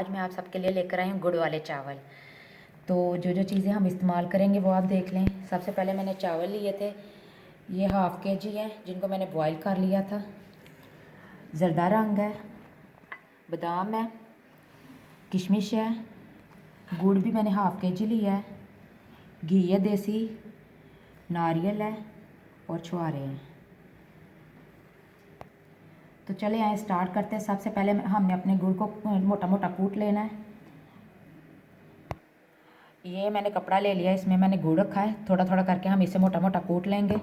आज मैं आप सबके लिए लेकर आई हूँ गुड़ वाले चावल। तो जो जो चीज़ें हम इस्तेमाल करेंगे वो आप देख लें। सबसे पहले मैंने चावल लिए थे, ये हाफ़ के जी हैं जिनको मैंने बॉईल कर लिया था। ज़रदा रंग है, बादाम है, किशमिश है, गुड़ भी मैंने हाफ़ के जी लिया है, घी है देसी, नारियल है और छुहारे हैं। तो चले आए स्टार्ट करते हैं। सबसे पहले हमने अपने गुड़ को मोटा मोटा कूट लेना है। ये मैंने कपड़ा ले लिया, इसमें मैंने गुड़ रखा है। थोड़ा थोड़ा करके हम इसे मोटा मोटा कूट लेंगे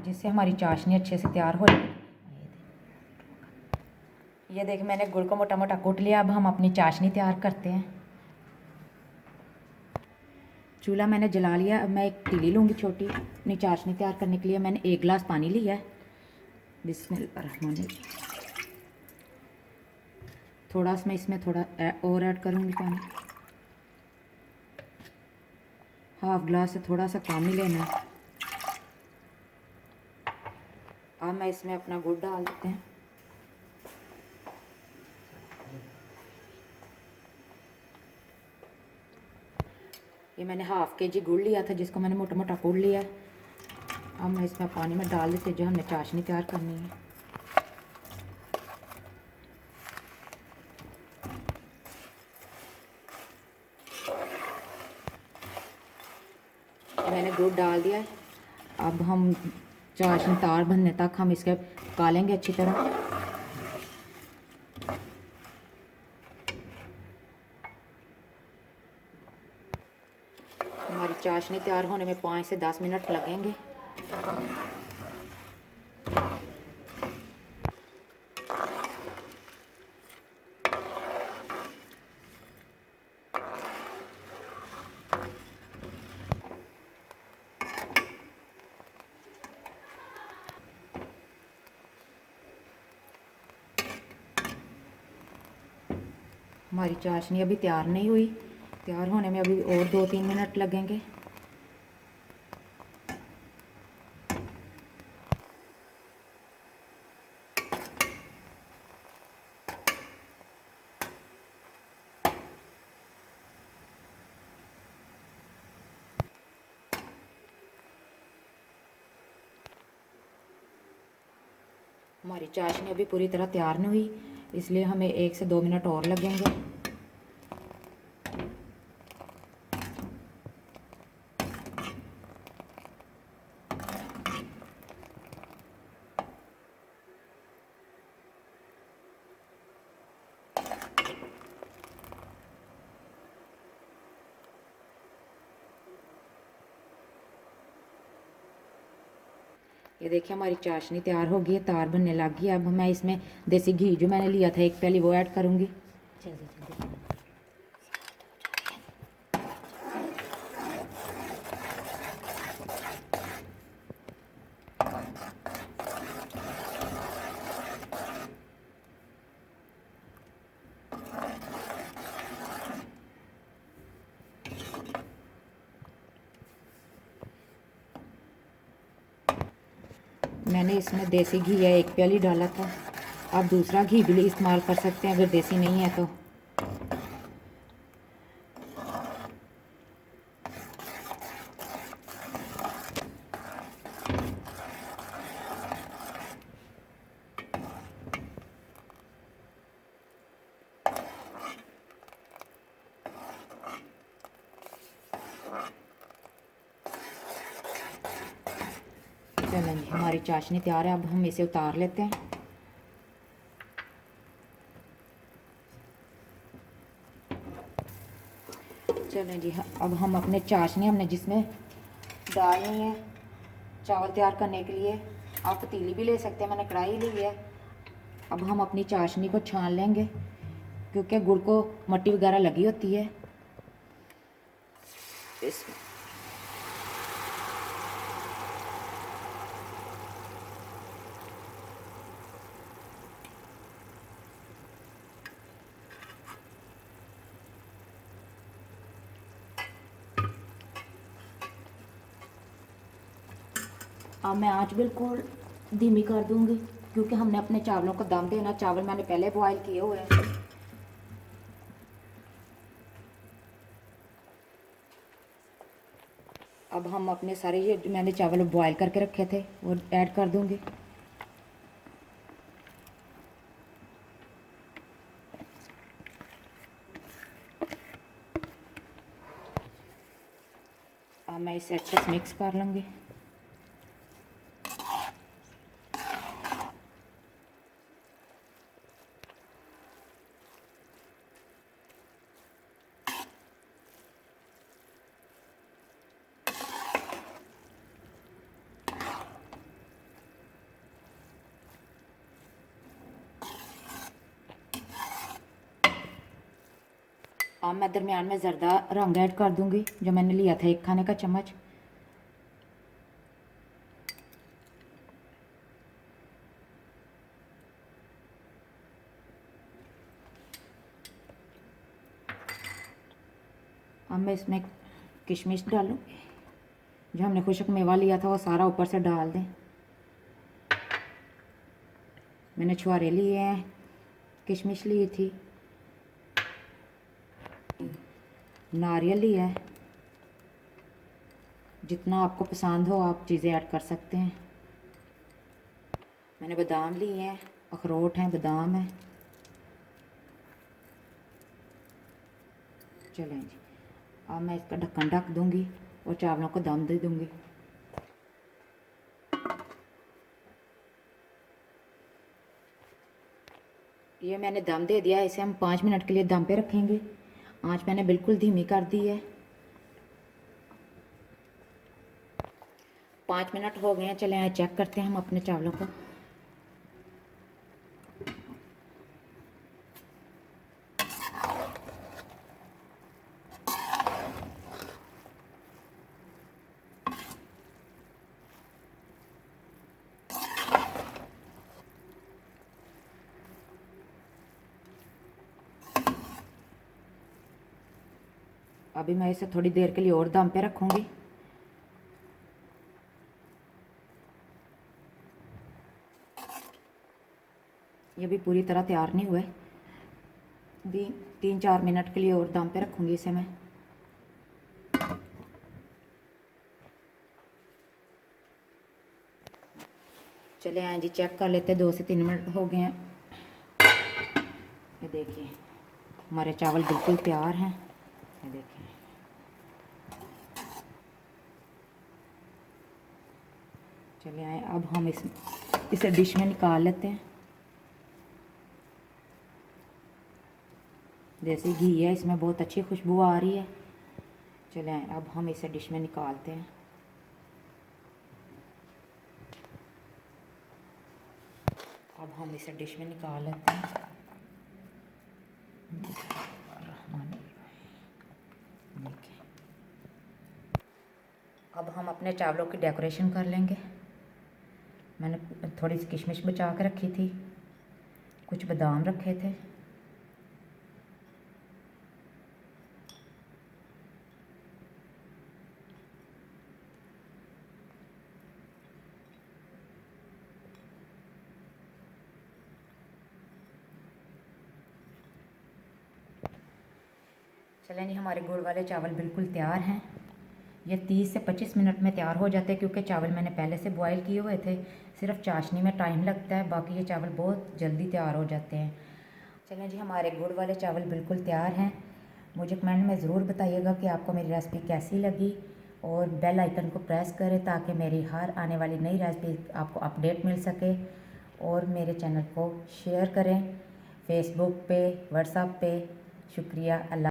जिससे हमारी चाशनी अच्छे से तैयार हो जाए। ये देख मैंने गुड़ को मोटा मोटा कूट लिया। अब हम अपनी चाशनी तैयार करते हैं। चूल्हा मैंने जला लिया। अब मैं एक पतीली लूँगी छोटी अपनी चाशनी तैयार करने के लिए। मैंने 1 गिलास पानी लिया है। बिस्मिल्लाहिर्रहमानिर्रहीम। थोड़ा मैं इसमें थोड़ा और ऐड करूँगी पानी। हाफ गिलास से थोड़ा सा कम ही लेना है। अब मैं इसमें अपना गुड़ डाल देते हैं। ये मैंने हाफ़ के जी गुड़ लिया था जिसको मैंने मोटा मोटा कूट लिया है। अब मैं इसमें पानी में डाल देते जो हमने चाशनी तैयार करनी है। मैंने गुड़ डाल दिया है। अब हम चाशनी तार बनने तक हम इसके पका लेंगे अच्छी तरह। हमारी चाशनी तैयार होने में 5 से 10 मिनट लगेंगे। हमारी चाशनी अभी तैयार नहीं हुई। तैयार होने में अभी और 2-3 मिनट लगेंगे। हमारी चाशनी अभी पूरी तरह तैयार नहीं हुई, इसलिए हमें 1 से 2 मिनट और लगेंगे। ये देखिए हमारी चाशनी तैयार हो गई है, तार बनने लग गई है। अब मैं इसमें देसी घी जो मैंने लिया था 1 प्याली वो ऐड करूँगी। मैंने इसमें देसी घी है 1 प्याली डाला था। आप दूसरा घी भी इस्तेमाल कर सकते हैं अगर देसी नहीं है तो। चलें जी, हमारी चाशनी तैयार है। अब हम इसे उतार लेते हैं। चलें जी, अब हम अपने चाशनी हमने जिसमें डालनी है चावल तैयार करने के लिए, आप पतीली भी ले सकते हैं, मैंने कढ़ाई ली है। अब हम अपनी चाशनी को छान लेंगे क्योंकि गुड़ को मट्टी वगैरह लगी होती है। अब मैं आंच बिल्कुल धीमी कर दूंगी क्योंकि हमने अपने चावलों को दम देना। चावल मैंने पहले बॉयल किए हुए हैं। अब हम अपने सारे ये जो मैंने चावल बॉयल करके रखे थे वो ऐड कर दूँगी। अब मैं इसे अच्छे से मिक्स कर लूँगी। अब मैं दरमियान में ज़र्दा रंग ऐड कर दूँगी जो मैंने लिया था 1 खाने का चम्मच। अब मैं इसमें किशमिश डालूँगी, जो हमने खुशक मेवा लिया था वो सारा ऊपर से डाल दें। मैंने छुहारे लिए हैं, किशमिश ली थी, नारियल लिया है। जितना आपको पसंद हो आप चीज़ें ऐड कर सकते हैं। मैंने बादाम लिए हैं, अखरोट हैं, बादाम है। चलें जी, अब मैं इसका ढक्कन ढक दूँगी और चावलों को दम दे दूँगी। ये मैंने दम दे दिया है, इसे हम 5 मिनट के लिए दम पे रखेंगे। आँच मैंने बिल्कुल धीमी कर दी है। 5 मिनट हो गए हैं, चलें आए चेक करते हैं हम अपने चावलों को। अभी मैं इसे थोड़ी देर के लिए और दम पे रखूँगी। ये भी पूरी तरह तैयार नहीं हुए, भी 3-4 मिनट के लिए और दम पे रखूँगी इसे मैं। चले आए जी, चेक कर लेते हैं। 2 से 3 मिनट हो गए हैं। ये देखिए हमारे चावल बिल्कुल तैयार हैं। ये देखिए, चले आए, अब हम इसे डिश में निकाल लेते हैं। जैसे घी है इसमें बहुत अच्छी खुशबू आ रही है। चले आए, अब हम इसे डिश में निकालते हैं। अब हम इसे डिश में निकाल लेते हैं। अब हम अपने चावलों की डेकोरेशन कर लेंगे। मैंने थोड़ी सी किशमिश बचा के रखी थी, कुछ बादाम रखे थे। चलें जी, हमारे गुड़ वाले चावल बिल्कुल तैयार हैं। ये 30 से 25 मिनट में तैयार हो जाते हैं, क्योंकि चावल मैंने पहले से बॉईल किए हुए थे। सिर्फ चाशनी में टाइम लगता है, बाकी ये चावल बहुत जल्दी तैयार हो जाते हैं। चलें जी, हमारे गुड़ वाले चावल बिल्कुल तैयार हैं। मुझे कमेंट में ज़रूर बताइएगा कि आपको मेरी रेसिपी कैसी लगी, और बेल आइकन को प्रेस करें ताकि मेरी हर आने वाली नई रेसिपी आपको अपडेट मिल सके। और मेरे चैनल को शेयर करें फेसबुक पे, व्हाट्सएप पे। शुक्रिया। अल्लाह।